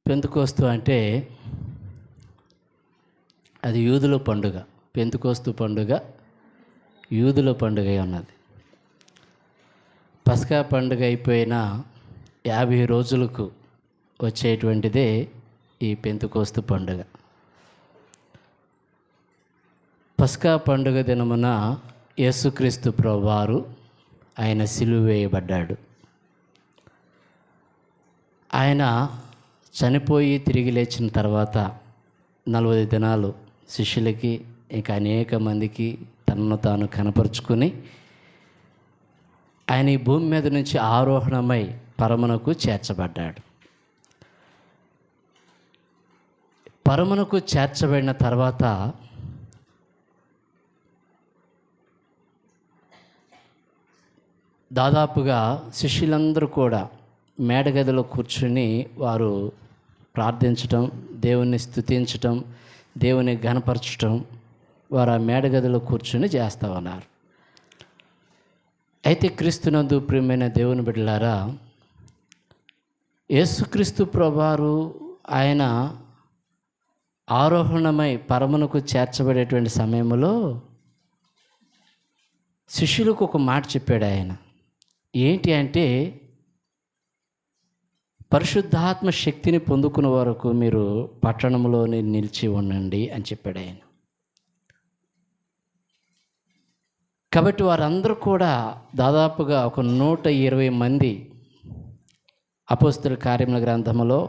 పెంతుకోస్తు అంటే అది యూదుల పండుగ. పెంతుకోస్తు పండుగ యూదుల పండుగ ఉన్నది. పస్కా పండుగ అయిపోయిన 50 రోజులకు వచ్చేటువంటిదే ఈ పెంతుకోస్తు పండుగ. పస్కా పండుగ దినమున యేసుక్రీస్తు ప్రభువారు ఆయన సిలువ వేయబడ్డాడు. ఆయన చనిపోయి తిరిగి లేచిన తర్వాత 40 దినాలు శిష్యులకి ఇంకా అనేక మందికి తనను తాను కనపరుచుకుని ఆయన ఈ భూమి మీద నుంచి ఆరోహణమై పరమునకు చేర్చబడ్డాడు. పరమునకు చేర్చబడిన తర్వాత దాదాపుగా శిష్యులందరూ కూడా మేడగదిలో కూర్చుని వారు ప్రార్థించటం, దేవుణ్ణి స్తుతించటం, దేవుని ఘనపరచటం వారు ఆ మేడగదిలో కూర్చుని చేస్తూ ఉన్నారు. అయితే క్రీస్తునందు ప్రియమైన దేవుని బిడ్డలారా, యేసుక్రీస్తు ప్రభువారు ఆయన ఆరోహణమై పరమునకు చేర్చబడేటువంటి సమయంలో శిష్యులకు ఒక మాట చెప్పాడు ఆయన. ఏంటి అంటే, పరిశుద్ధాత్మ శక్తిని పొందుకున్న వరకు మీరు పట్టణంలోనే నిలిచి ఉండండి అని చెప్పాడు ఆయన. కాబట్టి వారందరూ కూడా దాదాపుగా ఒక 120 మంది అపోస్తలుల కార్యముల గ్రంథములో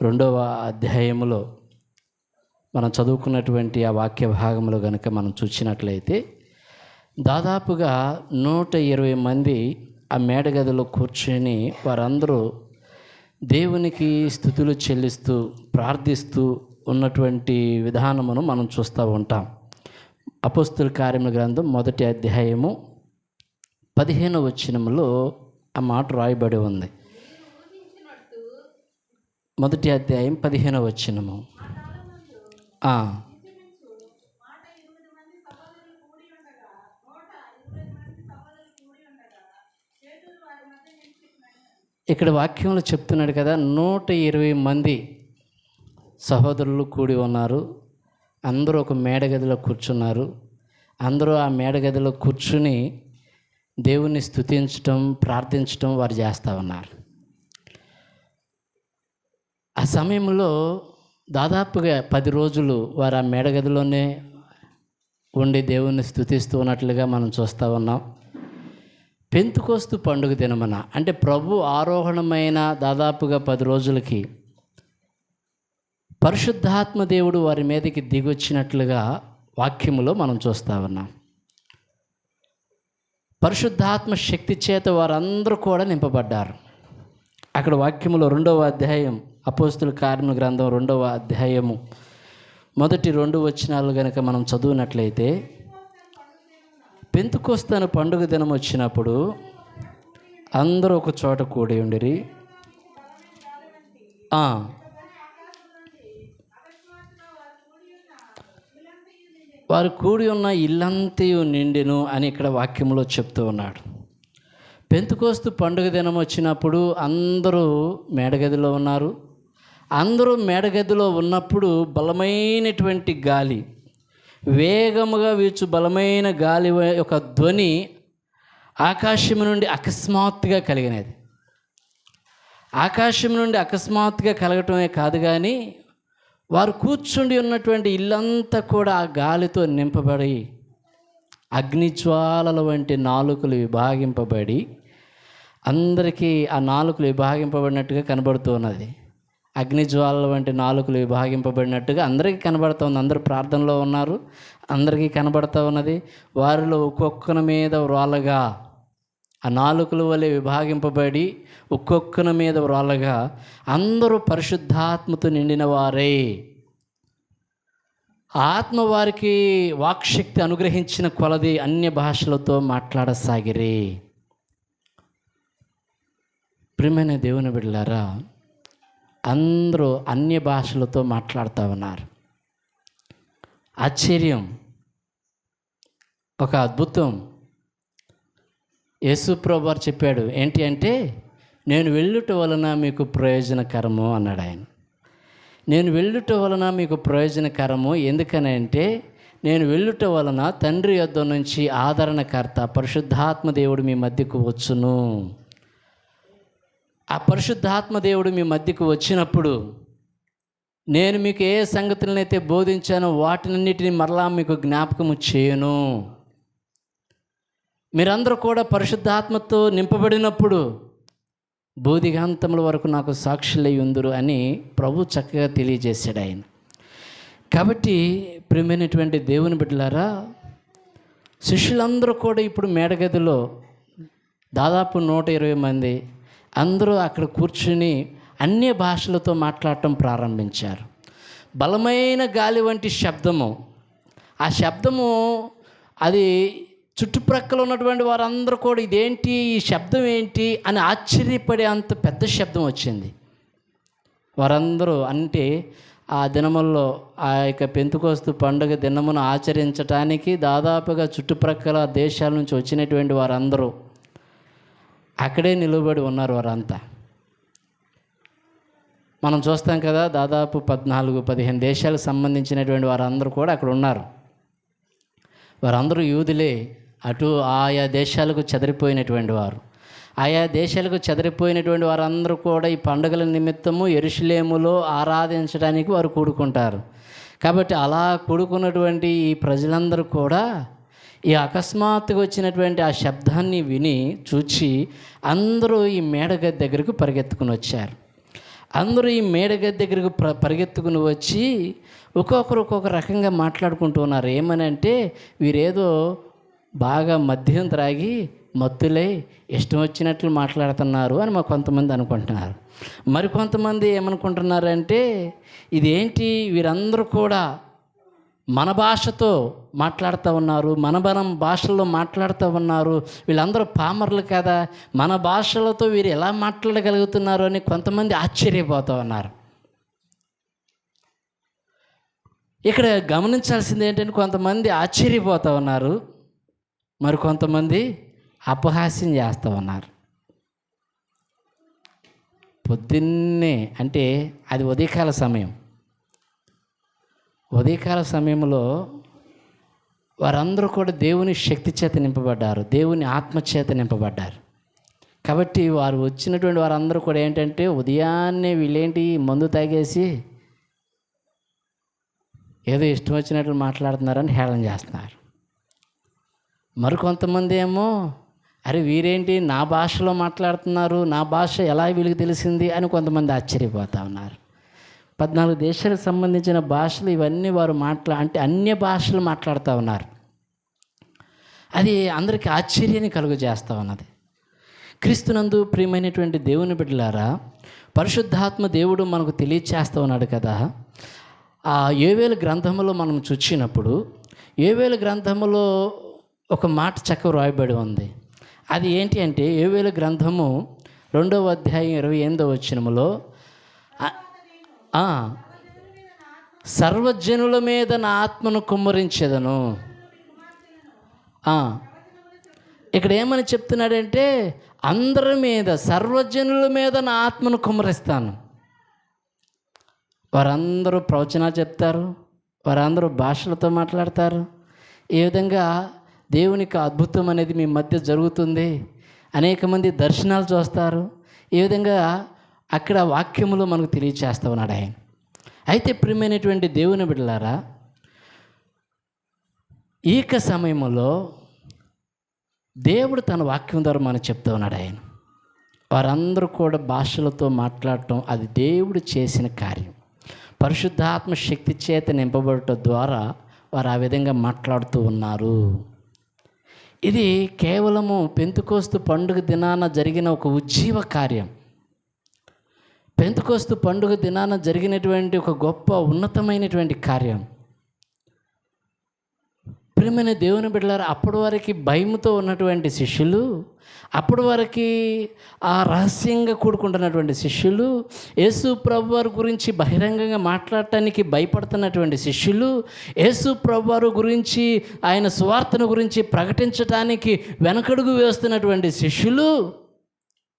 2వ అధ్యాయములో మనం చదువుకున్నటువంటి ఆ వాక్య భాగంలో కనుక మనం చూసినట్లయితే దాదాపుగా 120 మంది ఆ మేడగదిలో కూర్చొని వారందరూ దేవునికి స్తుతులు చెల్లిస్తూ ప్రార్థిస్తూ ఉన్నటువంటి విధానమును మనం చూస్తూ ఉంటాం. అపోస్తలుల కార్యముల గ్రంథం 1వ అధ్యాయము 15వ వచనములో ఆ మాట రాయబడి ఉంది. 1వ అధ్యాయం 15వ వచనము. ఇక్కడ వాక్యంలో చెప్తున్నాడు కదా, 120 మంది సహోదరులు కూడి ఉన్నారు. అందరూ ఒక మేడగదిలో కూర్చున్నారు. అందరూ ఆ మేడగదిలో కూర్చుని దేవుణ్ణి స్తుతించటం, ప్రార్థించటం వారు చేస్తూ ఉన్నారు. ఆ సమయంలో దాదాపుగా 10 రోజులు వారు ఆ మేడగదిలోనే ఉండి దేవుణ్ణి స్తుతిస్తూ ఉన్నట్లుగా మనం చూస్తూ ఉన్నాం. పెంతుకోస్తు పండుగ దినమున అంటే ప్రభు ఆరోహణమైన దాదాపుగా 10 రోజులకి పరిశుద్ధాత్మ దేవుడు వారి మీదకి దిగొచ్చినట్లుగా వాక్యములో మనం చూస్తూ ఉన్నాం. పరిశుద్ధాత్మ శక్తి చేత వారందరూ కూడా నింపబడ్డారు. అక్కడ వాక్యములో 2వ అధ్యాయం అపోస్తలుల కార్యముల గ్రంథం 2వ అధ్యాయము మొదటి 2 వచనాలు కనుక మనం చదువునట్లయితే, పెంతుకోస్తు పండుగ దినం వచ్చినప్పుడు అందరూ ఒక చోట కూడి ఉండిరి. వారు కూడి ఉన్న ఇల్లంతయు నిండెను అని ఇక్కడ వాక్యంలో చెప్తూ ఉన్నాడు. పెంతుకోస్తు పండుగ దినం వచ్చినప్పుడు అందరూ మేడగదిలో ఉన్నారు. అందరూ మేడగదిలో ఉన్నప్పుడు బలమైనటువంటి గాలి, వేగముగా వీచు బలమైన గాలి యొక్క ధ్వని ఆకాశం నుండి అకస్మాత్తుగా కలిగినది. ఆకాశం నుండి అకస్మాత్తుగా కలగటమే కాదు కానీ వారు కూర్చుండి ఉన్నటువంటి ఇల్లంతా కూడా ఆ గాలితో నింపబడి అగ్నిజ్వాలల వంటి నాలుకలు విభాగింపబడి అందరికీ ఆ నాలుకలు విభాగింపబడినట్టుగా కనబడుతూ ఉన్నది. అగ్నిజ్వాలల వంటి నాలుకలు విభాగింపబడినట్టుగా అందరికీ కనబడుతుంది. అందరూ ప్రార్థనలో ఉన్నారు, అందరికీ కనబడుతూ ఉన్నది. వారిలో ఒక్కొక్కని మీద వ్రాలగా ఆ నాలుకల వలె విభాగింపబడి ఒక్కొక్కని మీద వ్రాలగా అందరూ పరిశుద్ధాత్మతో నిండిన వారే. ఆత్మ వారికి వాక్శక్తి అనుగ్రహించిన కొలది అన్య భాషలతో మాట్లాడసాగిరి. ప్రియమైన దేవుని బిడ్డలారా, అందరూ అన్య భాషలతో మాట్లాడుతూ ఉన్నారు. ఆశ్చర్యం, ఒక అద్భుతం. యేసు ప్రభువారు చెప్పాడు ఏంటి అంటే, నేను వెళ్ళుట వలన మీకు ప్రయోజనకరము అన్నాడు ఆయన. నేను వెళ్ళుట వలన మీకు ప్రయోజనకరము ఎందుకనంటే, నేను వెళ్ళుట వలన తండ్రి యొద్ద నుంచి ఆదరణకర్త పరిశుద్ధాత్మ దేవుడు మీ మధ్యకు వచ్చును. ఆ పరిశుద్ధాత్మ దేవుడు మీ మధ్యకు వచ్చినప్పుడు నేను మీకు ఏ సంగతులనైతే బోధించానో వాటినన్నిటిని మరలా మీకు జ్ఞాపకము చేయను. మీరందరూ కూడా పరిశుద్ధాత్మతో నింపబడినప్పుడు బోధిగాంతముల వరకు నాకు సాక్షులై ఉందురు అని ప్రభు చక్కగా తెలియజేశాడు ఆయన. కాబట్టి ప్రియమైనటువంటి దేవుని బిడ్డలారా, శిష్యులందరూ కూడా ఇప్పుడు మేడగదిలో దాదాపు 120 మంది అందరూ అక్కడ కూర్చుని అన్య భాషలతో మాట్లాడటం ప్రారంభించారు. బలమైన గాలి వంటి శబ్దము, ఆ శబ్దము అది చుట్టుప్రక్కల ఉన్నటువంటి వారందరూ కూడా ఇదేంటి, ఈ శబ్దం ఏంటి అని ఆశ్చర్యపడే అంత పెద్ద శబ్దం వచ్చింది. వారందరూ అంటే ఆ దినముల్లో ఆ యొక్క పెంతెకోస్తు పండుగ దినమును ఆచరించటానికి దాదాపుగా చుట్టుప్రక్కల దేశాల నుంచి వచ్చినటువంటి వారందరూ అక్కడే నిలబడి ఉన్నారు. వారంతా మనం చూస్తాం కదా, దాదాపు 14-15 దేశాలకు సంబంధించినటువంటి వారందరూ కూడా అక్కడ ఉన్నారు. వారందరూ యూదులే, అటు ఆయా దేశాలకు చెదిరిపోయినటువంటి వారు. ఆయా దేశాలకు చెదిరిపోయినటువంటి వారందరూ కూడా ఈ పండుగల నిమిత్తము యెరూషలేములో ఆరాధించడానికి వారు కూడుకుంటారు. కాబట్టి అలా కూడుకున్నటువంటి ఈ ప్రజలందరూ కూడా ఈ అకస్మాత్తుగా వచ్చినటువంటి ఆ శబ్దాన్ని విని చూచి అందరూ ఈ మేడగది దగ్గరకు పరిగెత్తుకుని వచ్చారు. అందరూ ఈ మేడగది దగ్గరకు పరిగెత్తుకుని వచ్చి ఒక్కొక్కరు ఒక్కొక్క రకంగా మాట్లాడుకుంటూ ఉన్నారు. ఏమని అంటే, వీరేదో బాగా మద్యం త్రాగి మత్తులై ఇష్టం వచ్చినట్లు మాట్లాడుతున్నారు అని మా కొంతమంది అనుకుంటున్నారు. మరి కొంతమంది ఏమనుకుంటున్నారంటే, ఇదేంటి వీరందరూ కూడా మన భాషతో మాట్లాడుతూ ఉన్నారు, మన భాషల్లో మాట్లాడుతూ ఉన్నారు, వీళ్ళందరూ పామర్లు కదా, మన భాషలతో వీరు ఎలా మాట్లాడగలుగుతున్నారు అని కొంతమంది ఆశ్చర్యపోతూ ఉన్నారు. ఇక్కడ గమనించాల్సింది ఏంటంటే, కొంతమంది ఆశ్చర్యపోతూ ఉన్నారు, మరి కొంతమంది అపహాస్యం చేస్తూ ఉన్నారు. పొద్దున్నే అంటే అది ఉదయకాల సమయం. ఉదయకాల సమయంలో వారందరూ కూడా దేవుని శక్తి చేత నింపబడ్డారు, దేవుని ఆత్మచేత నింపబడ్డారు. కాబట్టి వారు వచ్చినటువంటి వారందరూ కూడా ఏంటంటే, ఉదయాన్నే వీళ్ళేంటి మందు తాగేసి ఏదో ఇష్టం వచ్చినట్లు మాట్లాడుతున్నారని హేళన చేస్తున్నారు. మరికొంతమంది ఏమో, అరే వీరేంటి నా భాషలో మాట్లాడుతున్నారు, నా భాష ఎలా వీళ్ళకి తెలిసింది అని కొంతమంది ఆశ్చర్యపోతూ ఉన్నారు. 14 దేశాలకు సంబంధించిన భాషలు ఇవన్నీ వారు అంటే అన్య భాషలు మాట్లాడుతూ ఉన్నారు. అది అందరికీ ఆశ్చర్యాన్ని కలుగజేస్తూ ఉన్నది. క్రీస్తునందు ప్రియమైనటువంటి దేవుని బిడ్డలారా, పరిశుద్ధాత్మ దేవుడు మనకు తెలియచేస్తూ ఉన్నాడు కదా. ఆ యోవేలు గ్రంథములో మనం చూచినప్పుడు, యోవేలు గ్రంథములో ఒక మాట చక్కగా రాయబడి ఉంది. అది ఏంటి అంటే, యోవేలు గ్రంథము 2వ అధ్యాయం 28వ వచనములో, సర్వజనుల మీద నా ఆత్మను కుమ్మరించెదను. ఇక్కడ ఏమని చెప్తున్నాడంటే, అందరి మీద, సర్వజనుల మీద నా ఆత్మను కుమ్మరిస్తాను. వారందరూ ప్రవచనాలు చెప్తారు, వారందరూ భాషలతో మాట్లాడతారు. ఈ విధంగా దేవునికి అద్భుతం అనేది మీ మధ్య జరుగుతుంది. అనేక మంది దర్శనాలు చూస్తారు. ఈ విధంగా అక్కడ వాక్యములు మనకు తెలియచేస్తూ ఉన్నాడు ఆయన. అయితే ప్రియమైనటువంటి దేవుని బిడ్డలారా, ఈ సమయంలో దేవుడు తన వాక్యం ద్వారా మనకు చెప్తూ ఉన్నాడు ఆయన. వారందరూ కూడా భాషలతో మాట్లాడటం అది దేవుడు చేసిన కార్యం. పరిశుద్ధాత్మ శక్తి చేత నింపబడటం ద్వారా వారు ఆ విధంగా మాట్లాడుతూ ఉన్నారు. ఇది కేవలము పెంతెకోస్తు పండుగ దినాన జరిగిన ఒక ఉజ్జీవ కార్యం. పెంతెకోస్తు పండుగ దినాన జరిగినటువంటి ఒక గొప్ప ఉన్నతమైనటువంటి కార్యం. ప్రియమైన దేవుని బిడ్డలారా, అప్పటి వరకు భయముతో ఉన్నటువంటి శిష్యులు, అప్పటి వరకు ఆ రహస్యంగా కూడుకుంటున్నటువంటి శిష్యులు, యేసు ప్రభువారి గురించి బహిరంగంగా మాట్లాడటానికి భయపడుతున్నటువంటి శిష్యులు, యేసు ప్రభువారి గురించి ఆయన సువార్తను గురించి ప్రకటించటానికి వెనకడుగు వేస్తున్నటువంటి శిష్యులు,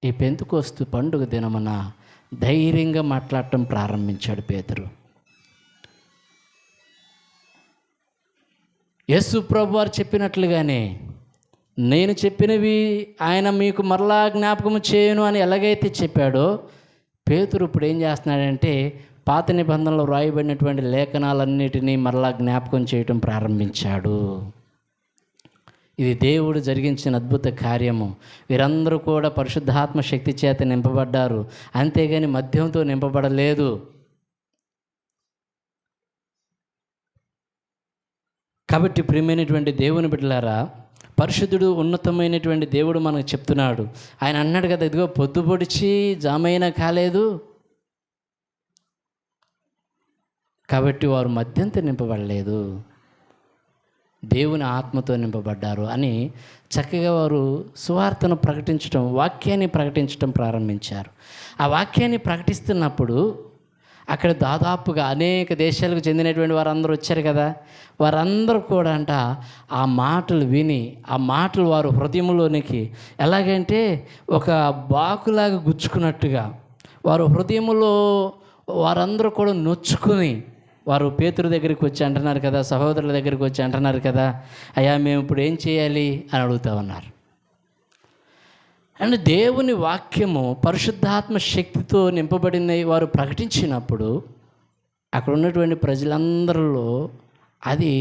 ఈ పెంతెకొస్తు పండుగ దినమున ధైర్యంగా మాట్లాడటం ప్రారంభించాడు పేతురు. యేసు ప్రభువారు చెప్పినట్లుగానే నేను చెప్పినవి ఆయన మీకు మరలా జ్ఞాపకం చేయను అని ఎలాగైతే చెప్పాడో, పేతురు ఇప్పుడు ఏం చేస్తున్నాడంటే పాత నిబంధనలో వ్రాయబడినటువంటి లేఖనాలన్నిటినీ మరలా జ్ఞాపకం చేయటం ప్రారంభించాడు. ఇది దేవుడు జరిగించిన అద్భుత కార్యము. వీరందరూ కూడా పరిశుద్ధాత్మ శక్తి చేత నింపబడ్డారు, అంతేగాని మద్యంతో నింపబడలేదు. కాబట్టి ప్రియమైనటువంటి దేవుని బిడ్డలారా, పరిశుద్ధుడు ఉన్నతమైనటువంటి దేవుడు మనకు చెప్తున్నాడు. ఆయన అన్నాడు కదా, ఇదిగో పొద్దు పొడిచి జామైనా కాలేదు, కాబట్టి వారు మద్యంతో నింపబడలేదు, దేవుని ఆత్మతో నింపబడ్డారు అని చక్కగా వారు సువార్తను ప్రకటించడం, వాక్యాన్ని ప్రకటించడం ప్రారంభించారు. ఆ వాక్యాన్ని ప్రకటిస్తున్నప్పుడు అక్కడ దాదాపుగా అనేక దేశాలకు చెందినటువంటి వారందరూ వచ్చారు కదా. వారందరూ కూడా ఆ మాటలు విని, ఆ మాటలు వారు హృదయంలోనికి ఎలాగంటే ఒక బాకులాగా గుచ్చుకున్నట్టుగా వారు హృదయంలో వారందరూ కూడా నొచ్చుకుని వారు పేతురు దగ్గరికి వచ్చి అంటున్నారు కదా, సహోదరుల దగ్గరికి వచ్చి అంటున్నారు కదా, అయ్యా మేము ఇప్పుడు ఏం చేయాలి అని అడుగుతూ ఉన్నారు. అండ్ దేవుని వాక్యము పరిశుద్ధాత్మ శక్తితో నింపబడింది వారు ప్రకటించినప్పుడు అక్కడ ఉన్నటువంటి ప్రజలందరిలో అది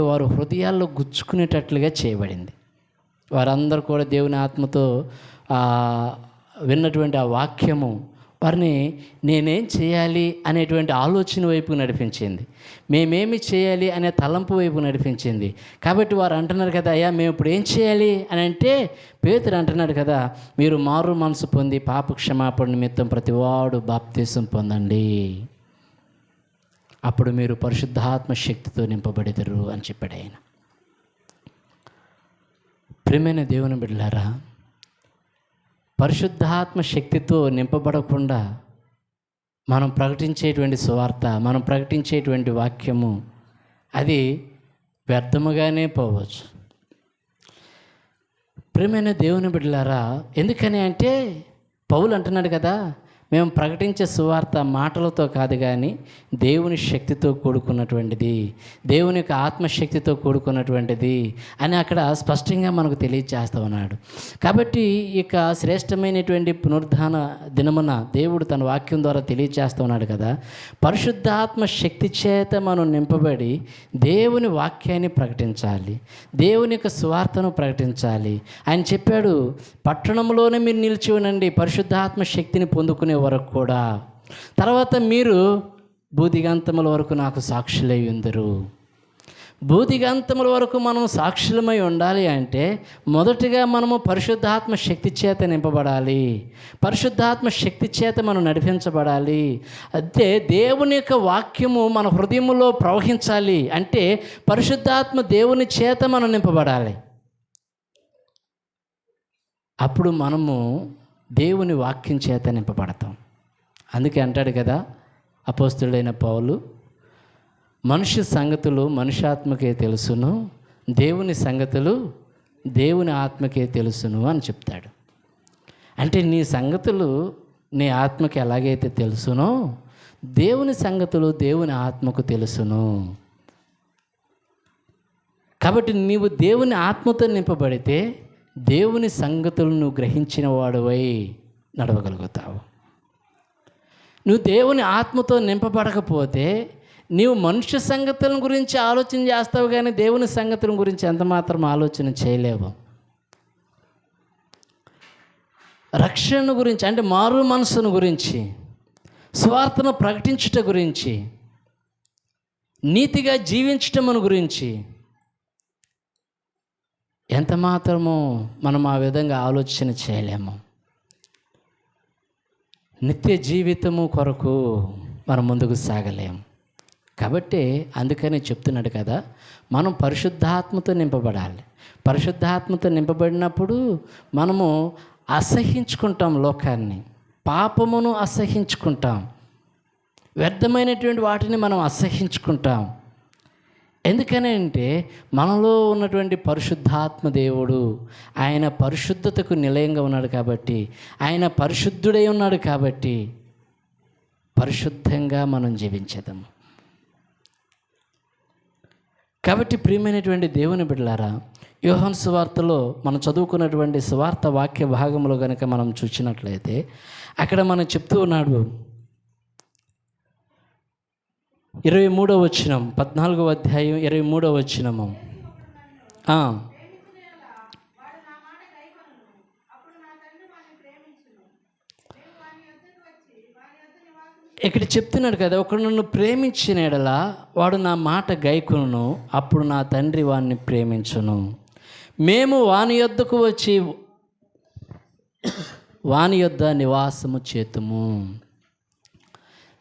వారు హృదయాల్లో గుచ్చుకునేటట్లుగా చేయబడింది. వారందరూ కూడా దేవుని ఆత్మతో విన్నటువంటి ఆ వాక్యము వారిని నేనేం చేయాలి అనేటువంటి ఆలోచన వైపు నడిపించింది, మేమేమి చేయాలి అనే తలంపు వైపు నడిపించింది. కాబట్టి వారు అంటున్నారు కదా, అయ్యా మేము ఇప్పుడు ఏం చేయాలి అని అంటే, పేతురు అంటున్నాడు కదా, మీరు మారు మనసు పొంది పాప క్షమాపణ నిమిత్తం ప్రతివాడు బాప్తీసం పొందండి, అప్పుడు మీరు పరిశుద్ధాత్మ శక్తితో నింపబడెదరు అని చెప్పాడు ఆయన. ప్రియమైన దేవుని బిడ్డలారా, పరిశుద్ధాత్మ శక్తితో నింపబడకుండా మనం ప్రకటించేటువంటి సువార్త, మనం ప్రకటించేటువంటి వాక్యము అది వ్యర్థముగానే పోవచ్చు. ప్రియమైన దేవుని బిడ్డలారా, ఎందుకని అంటే పౌలు అంటున్నాడు కదా, మేము ప్రకటించే సువార్త మాటలతో కాదు కానీ దేవుని శక్తితో కూడుకున్నటువంటిది, దేవుని యొక్క ఆత్మశక్తితో కూడుకున్నటువంటిది అని అక్కడ స్పష్టంగా మనకు తెలియజేస్తూ ఉన్నాడు. కాబట్టి ఇక శ్రేష్టమైనటువంటి పునరుద్ధాన దినమున దేవుడు తన వాక్యం ద్వారా తెలియజేస్తూ ఉన్నాడు కదా, పరిశుద్ధాత్మ శక్తి చేత మనం నింపబడి దేవుని వాక్యాన్ని ప్రకటించాలి, దేవుని యొక్క సువార్తను ప్రకటించాలి. ఆయన చెప్పాడు, పట్టణంలోనే మీరు నిలిచి ఉండండి పరిశుద్ధాత్మ శక్తిని పొందుకునే వరకు కూడా, తర్వాత మీరు బూదిగంతముల వరకు నాకు సాక్షులై ఉందరు. బూదిగంతముల వరకు మనం సాక్షులమై ఉండాలి అంటే మొదటిగా మనము పరిశుద్ధాత్మ శక్తి చేత నింపబడాలి, పరిశుద్ధాత్మ శక్తి చేత మనం నడిపించబడాలి. అయితే దేవుని యొక్క వాక్యము మన హృదయంలో ప్రవహించాలి అంటే పరిశుద్ధాత్మ దేవుని చేత మనం నింపబడాలి. అప్పుడు మనము దేవుని వాక్యం చేత నింపబడతాం. అందుకే అంటాడు కదా అపోస్తలుడైన పౌలు, మనుష్య సంగతులు మనుష్యాత్మకే తెలుసును, దేవుని సంగతులు దేవుని ఆత్మకే తెలుసును అని చెప్తాడు. అంటే నీ సంగతులు నీ ఆత్మకి ఎలాగైతే తెలుసునో దేవుని సంగతులు దేవుని ఆత్మకు తెలుసును. కాబట్టి నీవు దేవుని ఆత్మతో నింపబడితే దేవుని సంగతులను గ్రహించిన వాడువై నడవగలుగుతావు. నువ్వు దేవుని ఆత్మతో నింపబడకపోతే నీవు మనుష్య సంగతుల గురించి ఆలోచన చేస్తావు కానీ దేవుని సంగతుల గురించి ఎంత మాత్రం ఆలోచన చేయలేవు. రక్షణ గురించి అంటే మారు మనసును గురించి, స్వార్థను ప్రకటించుట గురించి, నీతిగా జీవించటం గురించి ఎంత మాత్రమో మనం ఆ విధంగా ఆలోచన చేయలేము. నిత్య జీవితము కొరకు మనం ముందుకు సాగలేము. కాబట్టి అందుకని చెప్తున్నాడు కదా, మనం పరిశుద్ధాత్మతో నింపబడాలి. పరిశుద్ధాత్మతో నింపబడినప్పుడు మనము అసహించుకుంటాం లోకాన్ని, పాపమును అసహించుకుంటాం, వ్యర్థమైనటువంటి వాటిని మనం అసహించుకుంటాం. ఎందుకని అంటే మనలో ఉన్నటువంటి పరిశుద్ధాత్మ దేవుడు, ఆయన పరిశుద్ధతకు నిలయంగా ఉన్నాడు కాబట్టి, ఆయన పరిశుద్ధుడై ఉన్నాడు కాబట్టి పరిశుద్ధంగా మనం జీవించేద్దాం. కాబట్టి ప్రియమైనటువంటి దేవుని బిడ్డలారా, యోహాను సువార్తలో మనం చదువుకున్నటువంటి సువార్త వాక్య భాగంలో కనుక మనం చూసినట్లయితే అక్కడ మనం చెప్తూ ఉన్నాడు 23వ వచనం, 14వ అధ్యాయం 23వ వచనము. ఇక్కడ చెప్తున్నాడు కదా, ఒకడు నన్ను ప్రేమించిన ఎడల వాడు నా మాట గైకొనును, అప్పుడు నా తండ్రి వాడిని ప్రేమించును. మేము వాని యొద్దకు వచ్చి వాని యొద్ద నివాసము చేతుము.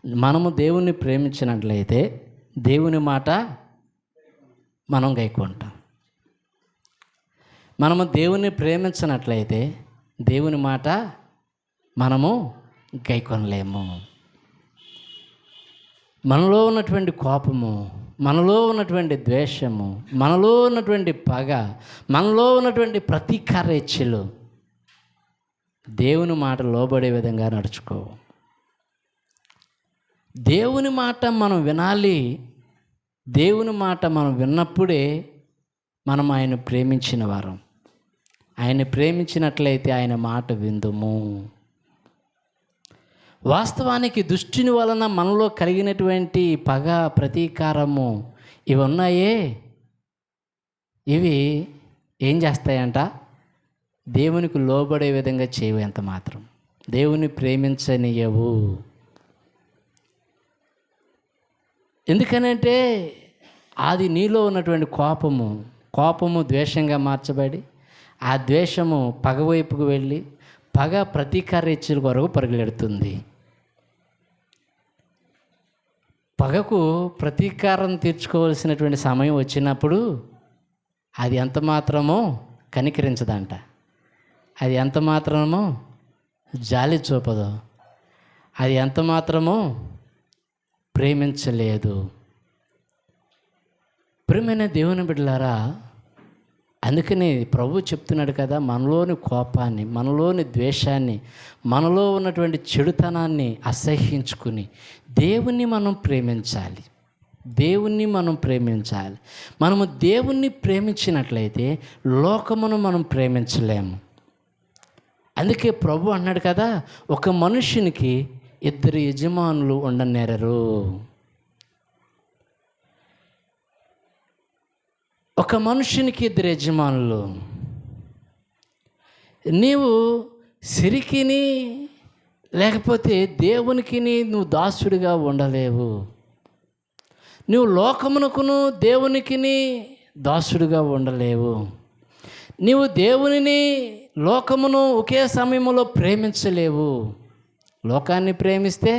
మనము దేవుణ్ణి ప్రేమించినట్లయితే దేవుని మాట మనం గైకొంటాం. మనము దేవుణ్ణి ప్రేమించినట్లయితే దేవుని మాట మనము గైకొనలేము. మనలో ఉన్నటువంటి కోపము, మనలో ఉన్నటువంటి ద్వేషము, మనలో ఉన్నటువంటి పగ, మనలో ఉన్నటువంటి ప్రతీకార ఇచ్చలు దేవుని మాట లోబడే విధంగా నడుచుకోవు. దేవుని మాట మనం వినాలి. దేవుని మాట మనం విన్నప్పుడే మనం ఆయన ప్రేమించిన వారం. ఆయన ప్రేమించినట్లయితే ఆయన మాట విందుము. వాస్తవానికి దుష్టుని వలన మనలో కలిగినటువంటి పగ, ప్రతీకారము ఇవి ఉన్నాయే, ఇవి ఏం చేస్తాయంట? దేవునికి లోబడే విధంగా చేయవు. ఎంత మాత్రం దేవుని ప్రేమించనియవు. ఎందుకనంటే అది నీలో ఉన్నటువంటి కోపము ద్వేషంగా మార్చబడి, ఆ ద్వేషము పగ వైపుకు వెళ్ళి పగ ప్రతీకార ఇచ్చల కొరకు పరుగులెడుతుంది. పగకు ప్రతీకారం తీర్చుకోవాల్సినటువంటి సమయం వచ్చినప్పుడు అది ఎంత మాత్రమో కనికరించదంట, అది ఎంత మాత్రమో జాలి చూపదు, అది ఎంత మాత్రమో ప్రేమించలేదు. ప్రియమైన దేవుని బిడ్డలారా, అందుకని ప్రభు చెప్తున్నాడు కదా, మనలోని కోపాన్ని, మనలోని ద్వేషాన్ని, మనలో ఉన్నటువంటి చెడుతనాన్ని అసహ్యించుకుని దేవుణ్ణి మనం ప్రేమించాలి. దేవుణ్ణి మనం ప్రేమించాలి. మనము దేవుణ్ణి ప్రేమించినట్లయితే లోకమును మనం ప్రేమించలేము. అందుకే ప్రభు అన్నాడు కదా, ఒక మనుషునికి 2 యజమానులు ఉండనేరరు. ఒక మనుషునికి 2 యజమానులు. నీవు సిరికిని లేకపోతే దేవునికి నువ్వు దాసుడిగా ఉండలేవు. నువ్వు లోకమునకును దేవునికి దాసుడిగా ఉండలేవు. నీవు దేవునిని లోకమును ఒకే సమయంలో ప్రేమించలేవు. లోకాన్ని ప్రేమిస్తే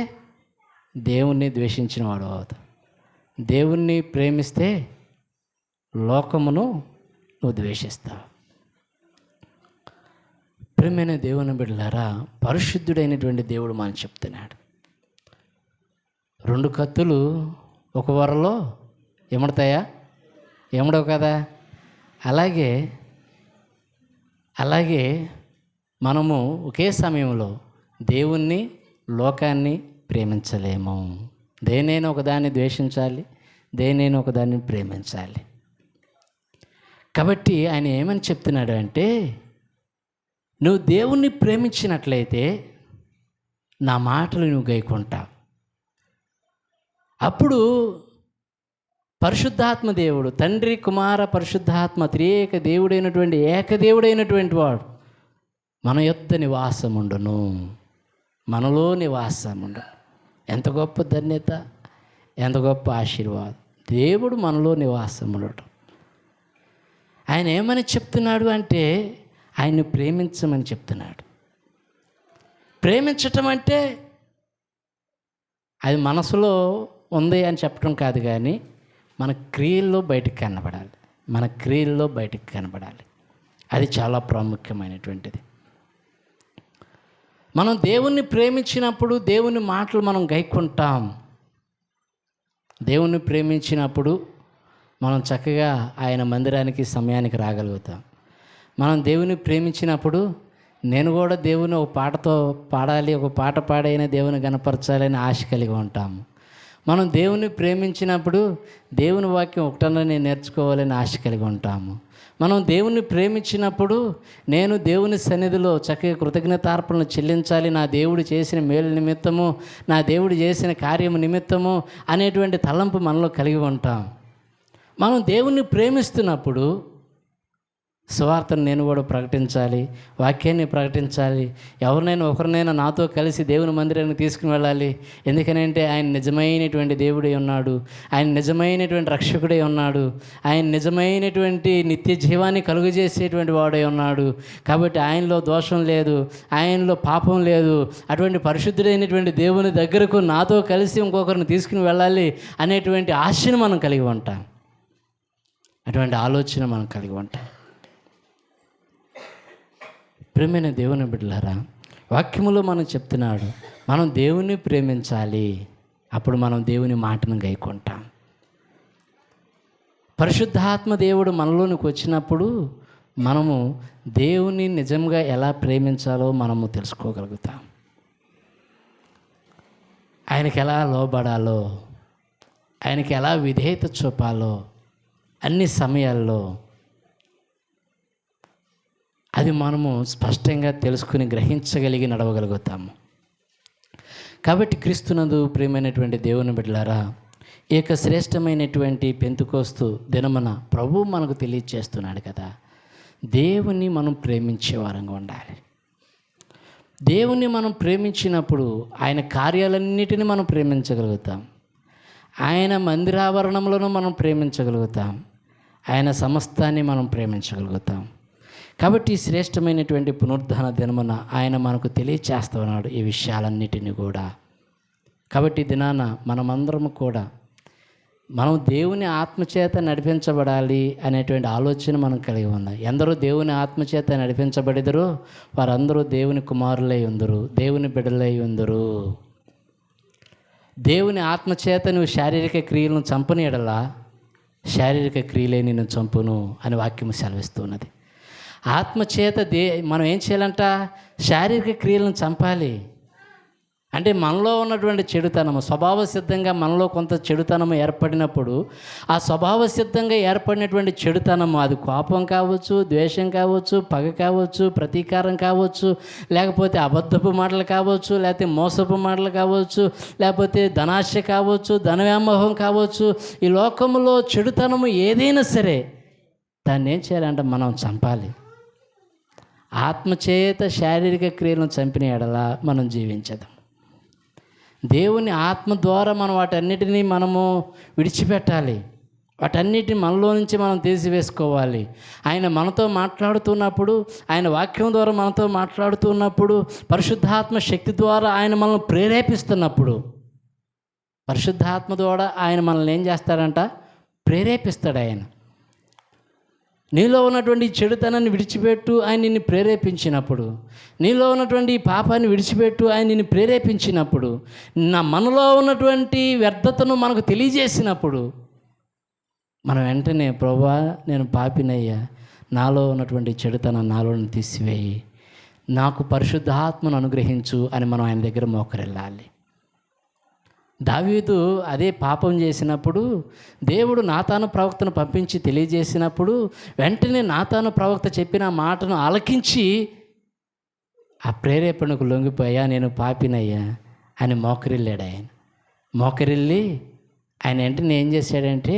దేవుణ్ణి ద్వేషించిన వాడు అవుతావు. దేవుణ్ణి ప్రేమిస్తే లోకమును నువ్వు ద్వేషిస్తావు. ప్రియమైన దేవుని బిడ్డలారా, పరిశుద్ధుడైనటువంటి దేవుడు మనం చెప్తున్నాడు, 2 కత్తులు ఒక వరలో ఎముడతాయా? ఎముడవు కదా. అలాగే మనము ఒకే సమయంలో దేవుణ్ణి లోకాన్ని ప్రేమించలేము. దేనైనా ఒకదాన్ని ద్వేషించాలి, దేనైనా ఒకదాన్ని ప్రేమించాలి. కాబట్టి ఆయన ఏమని చెప్తున్నాడు అంటే, నువ్వు దేవుణ్ణి ప్రేమించినట్లయితే నా మాటలు నువ్వు గైకొంటావు. అప్పుడు పరిశుద్ధాత్మ దేవుడు, తండ్రి కుమార పరిశుద్ధాత్మ త్రియేక దేవుడైనటువంటి ఏకదేవుడైనటువంటి వాడు మన యొద్ద నివాసముండును, మనలో నివాసముండును. ఎంత గొప్ప ధన్యత, ఎంత గొప్ప ఆశీర్వాదం. దేవుడు మనలో నివాసం ఉండటం. ఆయన ఏమని చెప్తున్నాడు అంటే, ఆయన్ని ప్రేమించమని చెప్తున్నాడు. ప్రేమించటం అంటే అది మనసులో ఉంది అని చెప్పడం కాదు, కానీ మన క్రియల్లో బయటికి కనబడాలి. మన క్రియల్లో బయటికి కనబడాలి. అది చాలా ప్రాముఖ్యమైనటువంటిది. మనం దేవుణ్ణి ప్రేమించినప్పుడు దేవుని మాటలు మనం గైకుంటాం. దేవుణ్ణి ప్రేమించినప్పుడు మనం చక్కగా ఆయన మందిరానికి సమయానికి రాగలుగుతాం. మనం దేవుని ప్రేమించినప్పుడు నేను కూడా దేవుని ఒక పాటతో పాడాలి, ఒక పాట పాడైన దేవుని గణపరచాలని ఆశ కలిగి ఉంటాము. మనం దేవుని ప్రేమించినప్పుడు దేవుని వాక్యం ఒకటన్నా నేను నేర్చుకోవాలని ఆశ కలిగి ఉంటాము. మనం దేవుని ప్రేమించినప్పుడు నేను దేవుని సన్నిధిలో చక్కగా కృతజ్ఞతార్పణలు చెల్లించాలి, నా దేవుడు చేసిన మేలు నిమిత్తము, నా దేవుడు చేసిన కార్యము నిమిత్తము అనేటువంటి తలంపు మనలో కలిగి ఉంటాం. మనం దేవుణ్ణి ప్రేమిస్తున్నప్పుడు సువార్తను నేను కూడా ప్రకటించాలి, వాక్యాన్ని ప్రకటించాలి, ఎవరినైనా ఒకరినైనా నాతో కలిసి దేవుని మందిరానికి తీసుకుని వెళ్ళాలి. ఎందుకనంటే ఆయన నిజమైనటువంటి దేవుడై ఉన్నాడు, ఆయన నిజమైనటువంటి రక్షకుడై ఉన్నాడు, ఆయన నిజమైనటువంటి నిత్య జీవాన్ని కలుగజేసేటువంటి వాడై ఉన్నాడు. కాబట్టి ఆయనలో దోషం లేదు, ఆయనలో పాపం లేదు. అటువంటి పరిశుద్ధుడైనటువంటి దేవుని దగ్గరకు నాతో కలిసి ఇంకొకరిని తీసుకుని వెళ్ళాలి అనేటువంటి ఆశను మనం కలిగి ఉంటాం, అటువంటి ఆలోచన మనం కలిగి ఉంటాం. ప్రేమైన దేవుని బిడ్డలారా, వాక్యములో మనం చెప్తున్నాడు, మనం దేవుని ప్రేమించాలి, అప్పుడు మనం దేవుని మాటను గైకొంటాం. పరిశుద్ధాత్మ దేవుడు మనలోనికి వచ్చినప్పుడు మనము దేవుని నిజంగా ఎలా ప్రేమించాలో మనము తెలుసుకోగలుగుతాం. ఆయనకి ఎలా లోబడాలో, ఆయనకి ఎలా విధేయత చూపాలో అన్ని సమయాల్లో అది మనము స్పష్టంగా తెలుసుకుని గ్రహించగలిగి నడవగలుగుతాము. కాబట్టి క్రీస్తునందు ప్రియమైనటువంటి దేవుని బిడ్డలారా, ఏక శ్రేష్టమైనటువంటి పెంతుకోస్తు దినమున ప్రభువు మనకు తెలియచేస్తున్నాడు కదా, దేవుని మనం ప్రేమించే వారంగా ఉండాలి. దేవుని మనం ప్రేమించినప్పుడు ఆయన కార్యాలన్నిటిని మనం ప్రేమించగలుగుతాం, ఆయన మందిరావరణంలోనూ మనం ప్రేమించగలుగుతాం, ఆయన సమస్తాన్ని మనం ప్రేమించగలుగుతాం. కాబట్టి శ్రేష్టమైనటువంటి పునరుద్ధాన దినమున ఆయన మనకు తెలియచేస్తూ ఉన్నాడు ఈ విషయాలన్నిటినీ కూడా. కాబట్టి దినాన మనమందరము కూడా మనం దేవుని ఆత్మచేత నడిపించబడాలి అనేటువంటి ఆలోచన మనం కలిగి ఉన్నాం. ఎందరూ దేవుని ఆత్మచేత నడిపించబడిదరో వారందరూ దేవుని కుమారులై ఉందరు, దేవుని బిడ్డలై ఉందరు. దేవుని ఆత్మచేత నువ్వు శారీరక క్రియలను చంపని ఎడలా శారీరక క్రియలే నిన్ను చంపును అని వాక్యము సెలవిస్తున్నది. ఆత్మచేత మనం ఏం చేయాలంట? శారీరక క్రియలను చంపాలి. అంటే మనలో ఉన్నటువంటి చెడుతనము, స్వభావ సిద్ధంగా మనలో కొంత చెడుతనము ఏర్పడినప్పుడు ఆ స్వభావ సిద్ధంగా ఏర్పడినటువంటి చెడుతనము, అది కోపం కావచ్చు, ద్వేషం కావచ్చు, పగ కావచ్చు, ప్రతీకారం కావచ్చు, లేకపోతే అబద్ధపు మాటలు కావచ్చు, లేకపోతే మోసపు మాటలు కావచ్చు, లేకపోతే ధనాశ కావచ్చు, ధన వ్యామోహం కావచ్చు, ఈ లోకంలో చెడుతనము ఏదైనా సరే దాన్ని ఏం చేయాలంటే మనం చంపాలి. ఆత్మచేత శారీరక క్రియలను చంపిన ఎడల మనం జీవించదాం. దేవుని ఆత్మ ద్వారా మనం వాటన్నిటినీ మనము విడిచిపెట్టాలి, వాటన్నిటిని మనలో నుంచి మనం తీసివేసుకోవాలి. ఆయన మనతో మాట్లాడుతున్నప్పుడు, ఆయన వాక్యం ద్వారా మనతో మాట్లాడుతున్నప్పుడు, పరిశుద్ధాత్మ శక్తి ద్వారా ఆయన మనల్ని ప్రేరేపిస్తున్నప్పుడు, పరిశుద్ధాత్మ ద్వారా ఆయన మనల్ని ఏం చేస్తాడంట? ప్రేరేపిస్తాడు. ఆయన నీలో ఉన్నటువంటి చెడుతనాన్ని విడిచిపెట్టు ఆయన నిన్ను ప్రేరేపించినప్పుడు, నీలో ఉన్నటువంటి పాపాన్ని విడిచిపెట్టు ఆయన నిన్ను ప్రేరేపించినప్పుడు, మనలో ఉన్నటువంటి వ్యర్థతను మనకు తెలియజేసినప్పుడు మనం వెంటనే ప్రభువా నేను పాపినయ్యా, నాలో ఉన్నటువంటి చెడుతనం నాలో తీసివేయి, నాకు పరిశుద్ధాత్మను అనుగ్రహించు అని మనం ఆయన దగ్గర మోకరిల్లాలి. దావీదు అదే పాపం చేసినప్పుడు దేవుడు నాతాను ప్రవక్తను పంపించి తెలియజేసినప్పుడు వెంటనే నాతాను ప్రవక్త చెప్పిన మాటను ఆలకించి ఆ ప్రేరేపణకు లొంగిపోయా, నేను పాపినయ్యా అని మోకరిల్లాడు. ఆయన మోకరిల్లి ఆయన వెంటనే ఏం చేశాడంటే,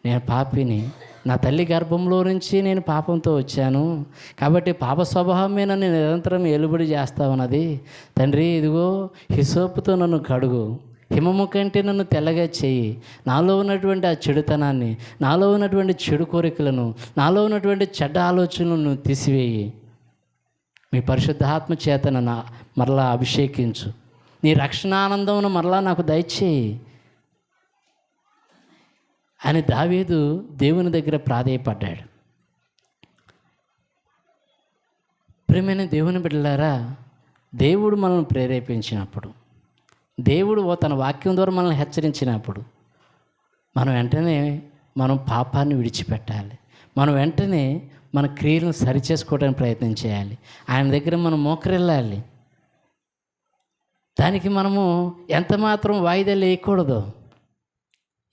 నేను పాపిని, నా తల్లి గర్భంలో నుంచి నేను పాపంతో వచ్చాను, కాబట్టి పాప స్వభావమే నన్ను నిరంతరం ఏలుబడి చేస్తా ఉన్నది. తండ్రి ఇదిగో హిసోపుతో నన్ను కడుగు, హిమము కంటే నన్ను తెల్లగా చేయి, నాలో ఉన్నటువంటి ఆ చెడుతనాన్ని, నాలో ఉన్నటువంటి చెడు కోరికలను, నాలో ఉన్నటువంటి చెడ్డ ఆలోచనలను తీసివేయి, మీ పరిశుద్ధాత్మ చేత నన్ను మరలా అభిషేకించు, నీ రక్షణానందమును మరలా నాకు దయచేయి అని దావీదు దేవుని దగ్గర ప్రాధేయపడ్డాడు. ప్రియమైన దేవుని బిడ్డలారా, దేవుడు మనల్ని ప్రేరేపించినప్పుడు, దేవుడు తన వాక్యం ద్వారా మనల్ని హెచ్చరించినప్పుడు మనం వెంటనే మనం పాపాన్ని విడిచిపెట్టాలి. మనం వెంటనే మన క్రియలను సరిచేసుకోవడానికి ప్రయత్నం చేయాలి. ఆయన దగ్గర మనం మోకరిల్లాలి. దానికి మనము ఎంత మాత్రం వాయిదాలు వేయకూడదు.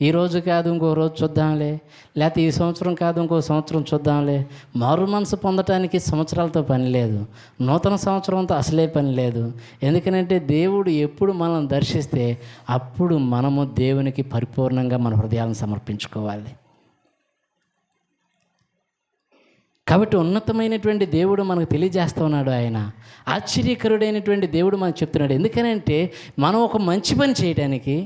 ఈరోజు కాదు ఇంకో రోజు చూద్దాంలే, లేకపోతే ఈ సంవత్సరం కాదు ఇంకో సంవత్సరం చూద్దాంలే. మారు మనసు పొందటానికి సంవత్సరాలతో పని లేదు, నూతన సంవత్సరంతో అసలే పని లేదు. ఎందుకనంటే దేవుడు ఎప్పుడు మనల్ని దర్శిస్తే అప్పుడు మనము దేవునికి పరిపూర్ణంగా మన హృదయాలను సమర్పించుకోవాలి. కాబట్టి ఉన్నతమైనటువంటి దేవుడు మనకు తెలియజేస్తూ ఉన్నాడు. ఆయన ఆశ్చర్యకరుడైనటువంటి దేవుడు మనకు చెప్తున్నాడు. ఎందుకనంటే మనం ఒక మంచి పని చేయడానికి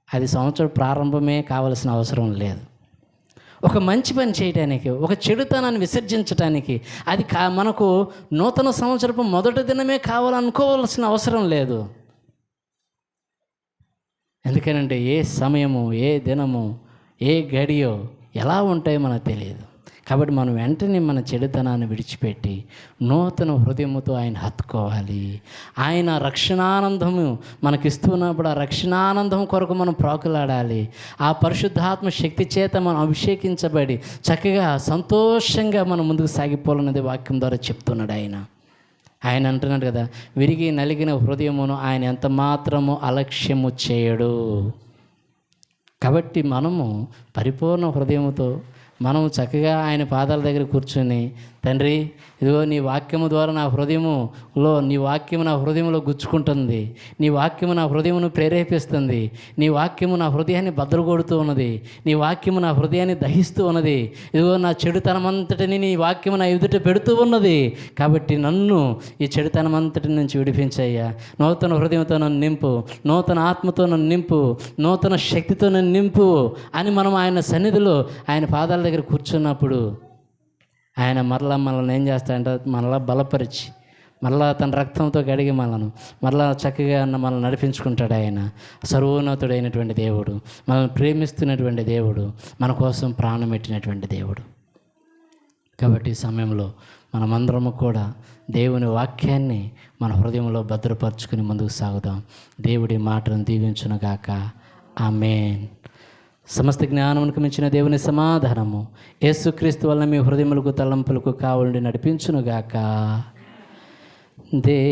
అది సంవత్సరం ప్రారంభమే కావలసిన అవసరం లేదు. ఒక మంచి పని చేయడానికి, ఒక చెడుతనాన్ని విసర్జించడానికి అది మనకు నూతన సంవత్సరపు మొదటి దినమే కావాలనుకోవాల్సిన అవసరం లేదు. ఎందుకనంటే ఏ సమయము, ఏ దినము, ఏ గడియో ఎలా ఉంటాయో మనకు తెలియదు. కాబట్టి మనం వెంటనే మన చెడుతనాన్ని విడిచిపెట్టి నూతన హృదయముతో ఆయన హత్తుకోవాలి. ఆయన రక్షణానందము మనకిస్తున్నప్పుడు ఆ రక్షణానందం కొరకు మనం ప్రాకులాడాలి. ఆ పరిశుద్ధాత్మ శక్తి చేత మనం అభిషేకించబడి చక్కగా సంతోషంగా మనం ముందుకు సాగిపోవాలన్నది వాక్యం ద్వారా చెప్తున్నాడు. ఆయన అంటున్నాడు కదా, విరిగి నలిగిన హృదయమును ఆయన ఎంత మాత్రము అలక్ష్యము చేయడు. కాబట్టి మనము పరిపూర్ణ హృదయముతో మనం చక్కగా ఆయన పాదాల దగ్గర కూర్చొని, తండ్రి ఇదిగో నీ వాక్యము ద్వారా నీ వాక్యము నా హృదయంలో గుచ్చుకుంటుంది, నీ వాక్యము నా హృదయమును ప్రేరేపిస్తుంది, నీ వాక్యము నా హృదయాన్ని బద్దలుకొడుతూ ఉన్నది, నీ వాక్యము నా హృదయాన్ని దహిస్తూ ఉన్నది, ఇదిగో నా చెడుతనమంతటిని నీ వాక్యము నా ఎదుట పెడుతూ ఉన్నది. కాబట్టి నన్ను ఈ చెడుతనమంతటి నుంచి విడిపించయ్యా, నూతన హృదయంతో నన్ను నింపు, నూతన ఆత్మతో నన్ను నింపు, నూతన శక్తితో నన్ను నింపు అని మనం ఆయన సన్నిధిలో ఆయన పాదాల దగ్గర కూర్చున్నప్పుడు ఆయన మనల్ని ఏం చేస్తాడంటే మనలా బలపరిచి మరలా తన రక్తంతో కడిగి మరలా చక్కగా మనల్ని నడిపించుకుంటాడు. ఆయన సర్వోన్నతుడైనటువంటి దేవుడు, మనల్ని ప్రేమిస్తున్నటువంటి దేవుడు, మన కోసం ప్రాణం పెట్టినటువంటి దేవుడు. కాబట్టి ఈ సమయంలో మనమందరము కూడా దేవుని వాక్యాన్ని మన హృదయంలో భద్రపరుచుకుని ముందుకు సాగుదాం. దేవుడి మాటలను దీవించునుగాక. ఆమేన్. సమస్త జ్ఞానమునకు మించిన దేవుని సమాధానము యేసుక్రీస్తు వలన మీ హృదయములకు తలంపులకు కావలి నడిపించునుగాక.